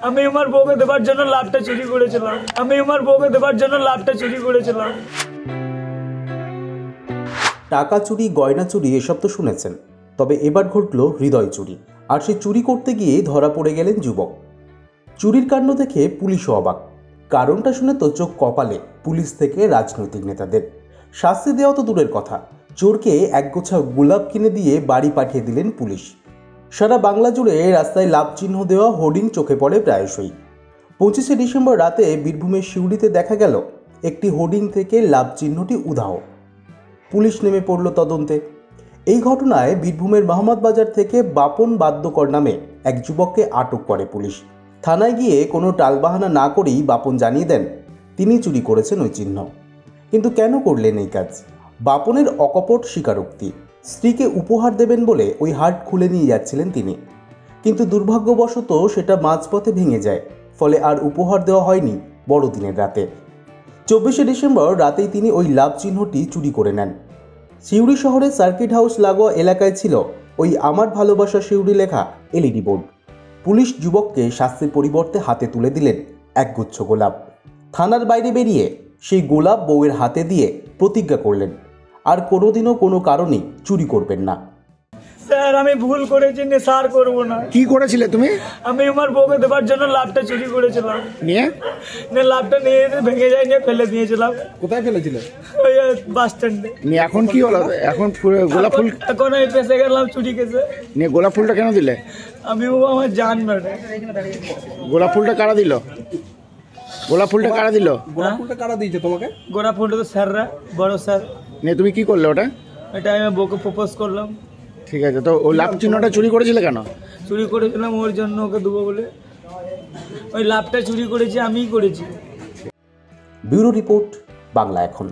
আমি আমার বউকে দেবার জন্য লাভটা চুরি করেছিলাম। টাকা চুরি, গয়না চুরি এসব তো শুনেছেন, তবে এবার ঘটল হৃদয় চুরি। আর সে চুরি করতে গিয়ে ধরা পড়ে গেলেন যুবক। চুরির কাণ্ড দেখে পুলিশও অবাক। কারণটা শুনে তো চোখ কপালে পুলিশ থেকে রাজনৈতিক নেতাদের। শাস্তি দেওয়া তো দূরের কথা, চোরকে একগোছা গোলাপ কিনে দিয়ে বাড়ি পাঠিয়ে দিলেন পুলিশ। সারা বাংলা জুড়ে রাস্তায় লাভ চিহ্ন দেওয়া হোর্ডিং চোখে পড়ে প্রায়শই। 25শে ডিসেম্বর রাতে বীরভূমের সিউড়িতে দেখা গেল একটি হোর্ডিং থেকে লাভ চিহ্নটি উধাও। পুলিশ নেমে পড়ল তদন্তে। এই ঘটনায় বীরভূমের মহম্মদবাজার থেকে বাপন বাদ্যকর নামে এক যুবককে আটক করে পুলিশ। থানায় গিয়ে কোনো টালবাহানা না করেই বাপন জানিয়ে দেন তিনি চুরি করেছেন ওই চিহ্ন। কিন্তু কেন করলেন এই কাজ? বাপনের অকপট স্বীকারোক্তি, স্ত্রীকে উপহার দেবেন বলে ওই হাট খুলে নিয়ে যাচ্ছিলেন তিনি, কিন্তু দুর্ভাগ্যবশত সেটা মাঝপথে ভেঙে যায়। ফলে আর উপহার দেওয়া হয়নি বড়দিনের রাতে। 24শে ডিসেম্বর রাতেই তিনি ওই লাভ চিহ্নটি চুরি করে নেন। সিউড়ি শহরে সার্কিট হাউস লাগোয়া এলাকায় ছিল ওই আমার ভালোবাসা সিউড়ি লেখা এলইডি বোর্ড। পুলিশ যুবককে শাস্তির পরিবর্তে হাতে তুলে দিলেন একগুচ্ছ গোলাপ। থানার বাইরে বেরিয়ে সেই গোলাপ বউয়ের হাতে দিয়ে প্রতিজ্ঞা করলেন আর কোনোদিনও কোনো কারণে চুরি করবেন না। স্যার, আমি ভুল করেছি, নেশার করবো না। কি করেছিলে তুমি? আমি আমার বউকে দেবার জন্য লাভটা চুরি করেছিলাম। নিয়ে লাভটা নিয়ে ভেঙে যায়, নিয়ে ফেলে দিয়েছিলাম। কোথায় ফেলেছিলে? ওই বাস স্ট্যান্ডে। নিয়ে এখন কি হলো? এখন গোলাপ ফুল এখন আমি পেশে গেলাম চুরি কেসে। নিয়ে গোলাপ ফুলটা কেন দিলে? আমি আমার জান মেরে। গোলাপ ফুলটা কারা দিল? গোলাপ ফুলটা কারা দিল? গোলাপ ফুলটা কারা দিয়েছে তোমাকে? গোলাপ ফুলটা তো স্যাররা, বড় স্যার। নিয়ে তুমি কি করলে ওটা? এটা আমি বউকে প্রপোজ করলাম। ঠিক আছে, তো ওই লাভ চিহ্নটা চুরি করেছিলে কেন? চুরি করেছিলাম ওর জন্য, ওকে দেবো বলে। ওই লাভটা চুরি করেছি, আমিই করেছি। ব্যুরো রিপোর্ট, বাংলা এখন।